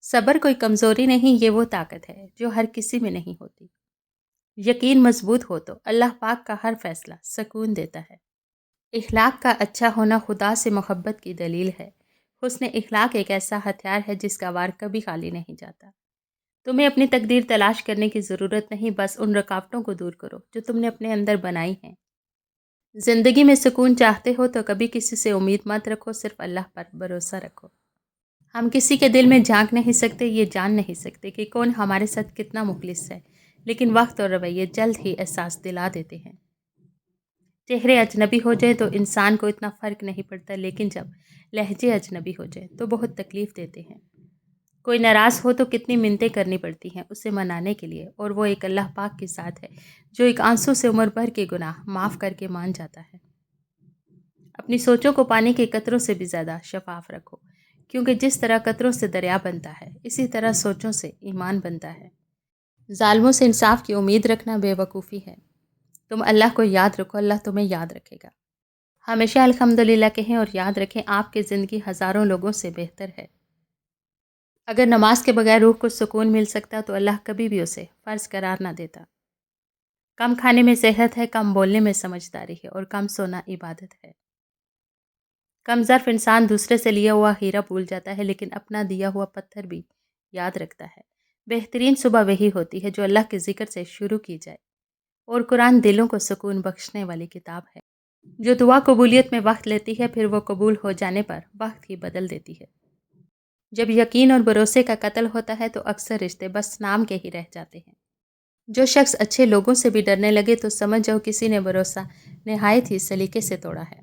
صبر کوئی کمزوری نہیں، یہ وہ طاقت ہے جو ہر کسی میں نہیں ہوتی۔ یقین مضبوط ہو تو اللہ پاک کا ہر فیصلہ سکون دیتا ہے۔ اخلاق کا اچھا ہونا خدا سے محبت کی دلیل ہے۔ حسن اخلاق ایک ایسا ہتھیار ہے جس کا وار کبھی خالی نہیں جاتا۔ تمہیں اپنی تقدیر تلاش کرنے کی ضرورت نہیں، بس ان رکاوٹوں کو دور کرو جو تم نے اپنے اندر بنائی ہیں۔ زندگی میں سکون چاہتے ہو تو کبھی کسی سے امید مت رکھو، صرف اللہ پر بھروسہ رکھو۔ ہم کسی کے دل میں جھانک نہیں سکتے، یہ جان نہیں سکتے کہ کون ہمارے ساتھ کتنا مخلص ہے، لیکن وقت اور رویے جلد ہی احساس دلا دیتے ہیں۔ چہرے اجنبی ہو جائے تو انسان کو اتنا فرق نہیں پڑتا، لیکن جب لہجے اجنبی ہو جائے تو بہت تکلیف دیتے ہیں۔ کوئی ناراض ہو تو کتنی منتیں کرنی پڑتی ہیں اسے منانے کے لیے، اور وہ ایک اللہ پاک کی ذات ہے جو ایک آنسو سے عمر بھر کے گناہ معاف کر کے مان جاتا ہے۔ اپنی سوچوں کو پانی کے قطروں سے بھی زیادہ شفاف رکھو، کیونکہ جس طرح قطروں سے دریا بنتا ہے، اسی طرح سوچوں سے ایمان بنتا ہے۔ ظالموں سے انصاف کی امید رکھنا بے وقوفی ہے۔ تم اللہ کو یاد رکھو، اللہ تمہیں یاد رکھے گا۔ ہمیشہ الحمدللہ کہیں اور یاد رکھیں آپ کی زندگی ہزاروں لوگوں سے بہتر ہے۔ اگر نماز کے بغیر روح کو سکون مل سکتا تو اللہ کبھی بھی اسے فرض قرار نہ دیتا۔ کم کھانے میں صحت ہے، کم بولنے میں سمجھداری ہے، اور کم سونا عبادت ہے۔ کم ظرف انسان دوسرے سے لیا ہوا ہیرا بھول جاتا ہے، لیکن اپنا دیا ہوا پتھر بھی یاد رکھتا ہے۔ بہترین صبح وہی ہوتی ہے جو اللہ کے ذکر سے شروع کی جائے، اور قرآن دلوں کو سکون بخشنے والی کتاب ہے۔ جو دعا قبولیت میں وقت لیتی ہے، پھر وہ قبول ہو جانے پر وقت ہی بدل دیتی ہے۔ جب یقین اور بھروسے کا قتل ہوتا ہے تو اکثر رشتے بس نام کے ہی رہ جاتے ہیں۔ جو شخص اچھے لوگوں سے بھی ڈرنے لگے تو سمجھ جاؤ کسی نے بھروسہ نہایت ہی سلیقے سے توڑا ہے۔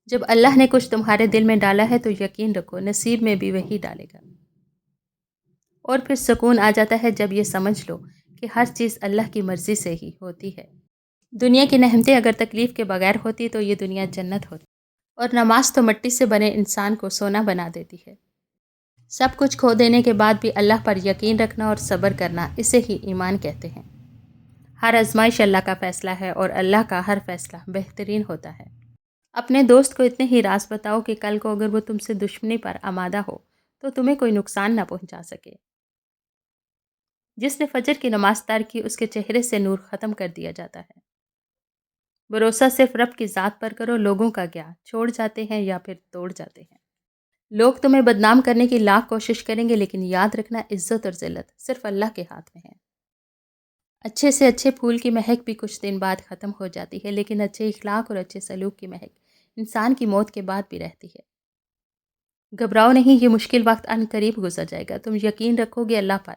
جب اللہ نے کچھ تمہارے دل میں ڈالا ہے تو یقین رکھو نصیب میں بھی وہی ڈالے گا۔ اور پھر سکون آ جاتا ہے جب یہ سمجھ لو کہ ہر چیز اللہ کی مرضی سے ہی ہوتی ہے۔ دنیا کی نعمتیں اگر تکلیف کے بغیر ہوتی تو یہ دنیا جنت ہوتی، اور نماز تو مٹی سے بنے انسان کو سونا بنا دیتی ہے۔ سب کچھ کھو دینے کے بعد بھی اللہ پر یقین رکھنا اور صبر کرنا، اسے ہی ایمان کہتے ہیں۔ ہر آزمائش اللہ کا فیصلہ ہے، اور اللہ کا ہر فیصلہ بہترین ہوتا ہے۔ اپنے دوست کو اتنے ہی راز بتاؤ کہ کل کو اگر وہ تم سے دشمنی پر آمادہ ہو تو تمہیں کوئی نقصان نہ پہنچا سکے۔ جس نے فجر کی نماز ترک کی، اس کے چہرے سے نور ختم کر دیا جاتا ہے۔ بھروسہ صرف رب کی ذات پر کرو، لوگوں کا کیا چھوڑ جاتے ہیں یا پھر توڑ جاتے ہیں۔ لوگ تمہیں بدنام کرنے کی لاکھ کوشش کریں گے، لیکن یاد رکھنا عزت اور ذلت صرف اللہ کے ہاتھ میں ہے۔ اچھے سے اچھے پھول کی مہک بھی کچھ دن بعد ختم ہو جاتی ہے، لیکن اچھے اخلاق اور اچھے سلوک کی مہک انسان کی موت کے بعد بھی رہتی ہے۔ گھبراؤ نہیں، یہ مشکل وقت ان قریب گزر جائے گا۔ تم یقین رکھو گے اللہ پر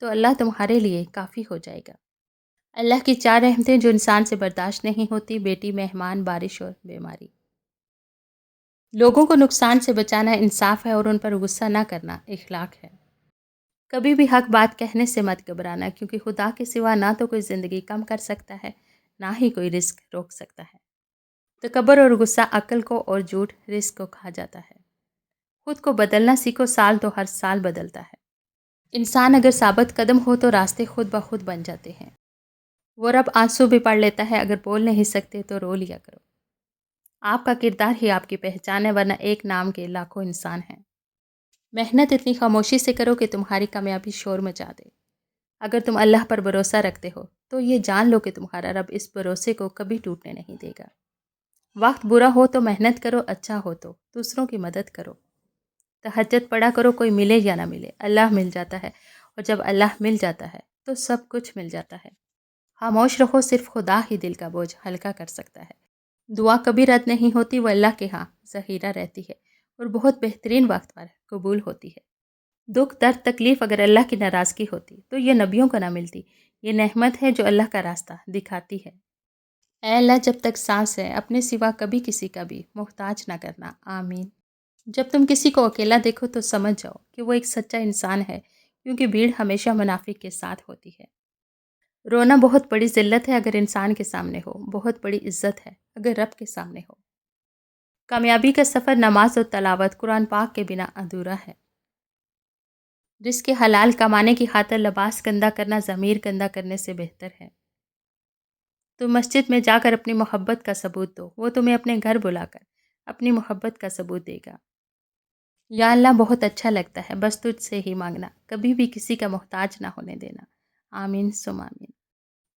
تو اللہ تمہارے لیے کافی ہو جائے گا۔ اللہ کی 4 رحمتیں جو انسان سے برداشت نہیں ہوتی: بیٹی، مہمان، بارش اور بیماری۔ لوگوں کو نقصان سے بچانا انصاف ہے، اور ان پر غصہ نہ کرنا اخلاق ہے۔ کبھی بھی حق بات کہنے سے مت گھبرانا، کیونکہ خدا کے سوا نہ تو کوئی زندگی کم کر سکتا ہے، نہ ہی کوئی رزق روک سکتا ہے۔ تکبر اور غصہ عقل کو اور جھوٹ رزق کو کھا جاتا ہے۔ خود کو بدلنا سیکھو، سال تو ہر سال بدلتا ہے۔ انسان اگر ثابت قدم ہو تو راستے خود بخود بن جاتے ہیں۔ وہ رب آنسو بھی پڑھ لیتا ہے، اگر بول نہیں سکتے تو رو لیا کرو۔ آپ کا کردار ہی آپ کی پہچان ہے، ورنہ ایک نام کے لاکھوں انسان ہیں۔ محنت اتنی خاموشی سے کرو کہ تمہاری کامیابی شور مچا دے۔ اگر تم اللہ پر بھروسہ رکھتے ہو تو یہ جان لو کہ تمہارا رب اس بھروسے کو کبھی ٹوٹنے نہیں دے گا۔ وقت برا ہو تو محنت کرو، اچھا ہو تو دوسروں کی مدد کرو۔ تہجد پڑھا کرو، کوئی ملے یا نہ ملے اللہ مل جاتا ہے، اور جب اللہ مل جاتا ہے تو سب کچھ مل جاتا ہے۔ خاموش رہو، صرف خدا ہی دل کا بوجھ ہلکا کر سکتا ہے۔ دعا کبھی رد نہیں ہوتی، وہ اللہ کے ہاں ذخیرہ رہتی ہے، اور بہت بہترین وقت پر قبول ہوتی ہے۔ دکھ، درد، تکلیف اگر اللہ کی ناراضگی ہوتی تو یہ نبیوں کو نہ ملتی۔ یہ نعمت ہے جو اللہ کا راستہ دکھاتی ہے۔ اے اللہ، جب تک سانس ہے اپنے سوا کبھی کسی کا بھی محتاج نہ کرنا، آمین۔ جب تم کسی کو اکیلا دیکھو تو سمجھ جاؤ کہ وہ ایک سچا انسان ہے، کیونکہ بھیڑ ہمیشہ منافق کے ساتھ ہوتی ہے۔ رونا بہت بڑی ذلت ہے اگر انسان کے سامنے ہو، بہت بڑی عزت ہے اگر رب کے سامنے ہو۔ کامیابی کا سفر نماز اور تلاوت قرآن پاک کے بنا ادھورا ہے۔ رزق حلال کمانے کی خاطر لباس گندا کرنا ضمیر گندا کرنے سے بہتر ہے۔ تم مسجد میں جا کر اپنی محبت کا ثبوت دو، وہ تمہیں اپنے گھر بلا کر اپنی محبت کا ثبوت دے گا۔ یا اللہ بہت اچھا لگتا ہے بس تجھ سے ہی مانگنا، کبھی بھی کسی کا محتاج نہ ہونے دینا۔ آمین سم آمین۔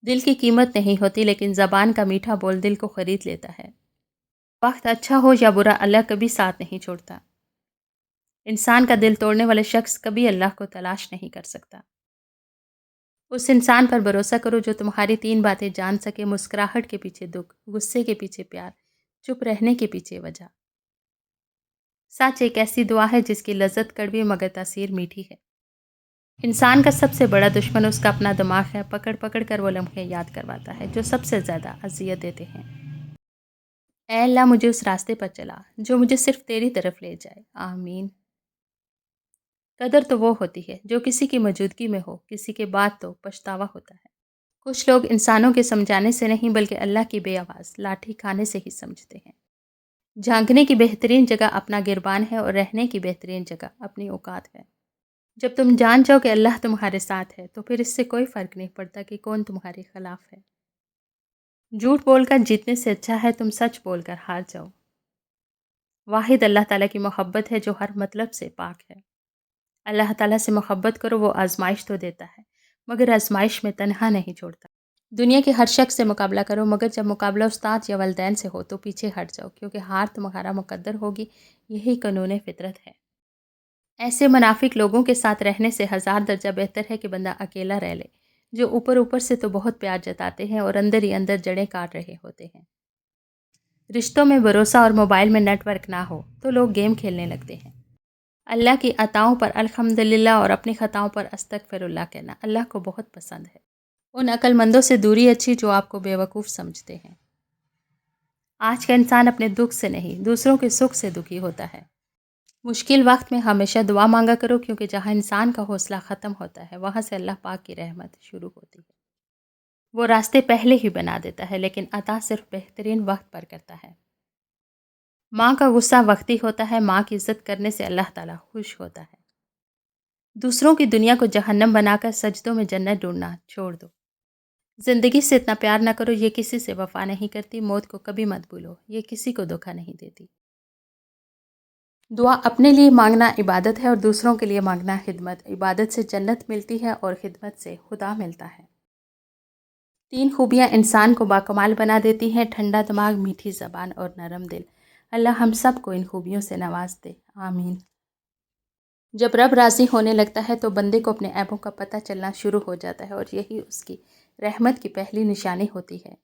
دل کی قیمت نہیں ہوتی لیکن زبان کا میٹھا بول دل کو خرید لیتا ہے۔ وقت اچھا ہو یا برا اللہ کبھی ساتھ نہیں چھوڑتا۔ انسان کا دل توڑنے والے شخص کبھی اللہ کو تلاش نہیں کر سکتا۔ اس انسان پر بھروسہ کرو جو تمہاری 3 باتیں جان سکے، مسکراہٹ کے پیچھے دکھ، غصے کے پیچھے پیار، چپ رہنے کے پیچھے وجہ۔ سچ ایک ایسی دعا ہے جس کی لذت کڑوی مگر تاثیر میٹھی ہے۔ انسان کا سب سے بڑا دشمن اس کا اپنا دماغ ہے، پکڑ پکڑ کر وہ لمحے یاد کرواتا ہے جو سب سے زیادہ اذیت دیتے ہیں۔ اے اللہ مجھے اس راستے پر چلا جو مجھے صرف تیری طرف لے جائے۔ آمین۔ قدر تو وہ ہوتی ہے جو کسی کی موجودگی میں ہو، کسی کے بعد تو پچھتاوا ہوتا ہے۔ کچھ لوگ انسانوں کے سمجھانے سے نہیں بلکہ اللہ کی بے آواز لاٹھی کھانے سے ہی سمجھتے ہیں۔ جھانکنے کی بہترین جگہ اپنا گربان ہے اور رہنے کی بہترین جگہ اپنی اوقات ہے۔ جب تم جان جاؤ کہ اللہ تمہارے ساتھ ہے تو پھر اس سے کوئی فرق نہیں پڑتا کہ کون تمہارے خلاف ہے۔ جھوٹ بول کر جیتنے سے اچھا ہے تم سچ بول کر ہار جاؤ۔ واحد اللہ تعالیٰ کی محبت ہے جو ہر مطلب سے پاک ہے۔ اللہ تعالیٰ سے محبت کرو، وہ آزمائش تو دیتا ہے مگر آزمائش میں تنہا نہیں چھوڑتا۔ دنیا کے ہر شخص سے مقابلہ کرو مگر جب مقابلہ استاد یا والدین سے ہو تو پیچھے ہٹ جاؤ، کیونکہ ہار تمہارا مقدر ہوگی، یہی قانون فطرت ہے۔ ایسے منافق لوگوں کے ساتھ رہنے سے 1000 درجہ بہتر ہے کہ بندہ اکیلا رہ لے، جو اوپر اوپر سے تو بہت پیار جتاتے ہیں اور اندر ہی اندر جڑیں کاٹ رہے ہوتے ہیں۔ رشتوں میں بھروسہ اور موبائل میں نیٹ ورک نہ ہو تو لوگ گیم کھیلنے لگتے ہیں۔ اللہ کی عطاؤں پر الحمدللہ اور اپنی خطاؤں پر استغفر اللہ کہنا اللہ کو بہت پسند ہے۔ ان عقل مندوں سے دوری اچھی جو آپ کو بیوقوف سمجھتے ہیں۔ آج کا انسان اپنے دکھ سے نہیں دوسروں کے سکھ سے دکھی ہوتا ہے۔ مشکل وقت میں ہمیشہ دعا مانگا کرو، کیونکہ جہاں انسان کا حوصلہ ختم ہوتا ہے وہاں سے اللہ پاک کی رحمت شروع ہوتی ہے۔ وہ راستے پہلے ہی بنا دیتا ہے لیکن عطا صرف بہترین وقت پر کرتا ہے۔ ماں کا غصہ وقتی ہوتا ہے، ماں کی عزت کرنے سے اللہ تعالیٰ خوش ہوتا ہے۔ دوسروں کی دنیا کو جہنم بنا کر سجدوں میں جنت ڈھونڈنا چھوڑ دو۔ زندگی سے اتنا پیار نہ کرو، یہ کسی سے وفا نہیں کرتی۔ موت کو کبھی مت بھولو، یہ کسی کو دھوکہ نہیں دیتی۔ دعا اپنے لیے مانگنا عبادت ہے اور دوسروں کے لیے مانگنا خدمت۔ عبادت سے جنت ملتی ہے اور خدمت سے خدا ملتا ہے۔ 3 خوبیاں انسان کو باکمال بنا دیتی ہیں: ٹھنڈا دماغ، میٹھی زبان اور نرم دل۔ اللہ ہم سب کو ان خوبیوں سے نواز دے۔ آمین۔ جب رب راضی ہونے لگتا ہے تو بندے کو اپنے عیبوں کا پتہ چلنا شروع ہو جاتا ہے اور یہی اس کی رحمت کی پہلی نشانی ہوتی ہے۔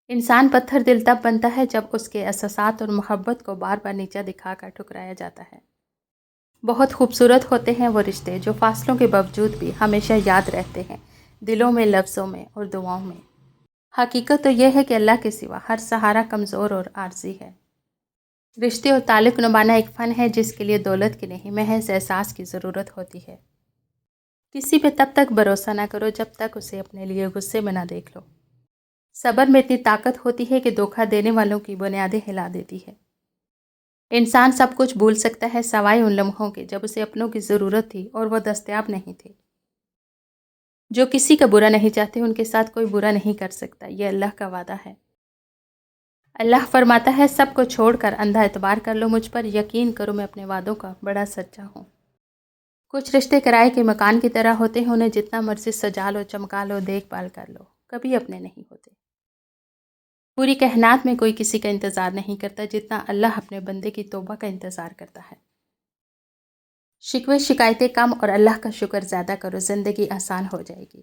انسان پتھر دل تب بنتا ہے جب اس کے احساسات اور محبت کو بار بار نیچا دکھا کر ٹھکرایا جاتا ہے۔ بہت خوبصورت ہوتے ہیں وہ رشتے جو فاصلوں کے باوجود بھی ہمیشہ یاد رہتے ہیں، دلوں میں، لفظوں میں اور دعاؤں میں۔ حقیقت تو یہ ہے کہ اللہ کے سوا ہر سہارا کمزور اور عارضی ہے۔ رشتے اور تعلق نبھانا ایک فن ہے جس کے لیے دولت کی نہیں، محض احساس کی ضرورت ہوتی ہے۔ کسی پہ تب تک بھروسہ نہ کرو جب تک اسے اپنے لیے غصے میں نہ دیکھ لو۔ صبر میں اتنی طاقت ہوتی ہے کہ دھوکہ دینے والوں کی بنیادیں ہلا دیتی ہے۔ انسان سب کچھ بھول سکتا ہے سوائے ان لمحوں کے جب اسے اپنوں کی ضرورت تھی اور وہ دستیاب نہیں تھے۔ جو کسی کا برا نہیں چاہتے ان کے ساتھ کوئی برا نہیں کر سکتا، یہ اللہ کا وعدہ ہے۔ اللہ فرماتا ہے سب کو چھوڑ کر اندھا اعتبار کر لو مجھ پر، یقین کرو میں اپنے وعدوں کا بڑا سچا ہوں۔ کچھ رشتے کرائے کے مکان کی طرح ہوتے ہیں، انہیں جتنا مرضی سجا لو، چمکا لو، دیکھ بھال کر لو، کبھی اپنے نہیں ہوتے۔ پوری کائنات میں کوئی کسی کا انتظار نہیں کرتا جتنا اللہ اپنے بندے کی توبہ کا انتظار کرتا ہے۔ شکوے شکایتیں کم اور اللہ کا شکر زیادہ کرو، زندگی آسان ہو جائے گی۔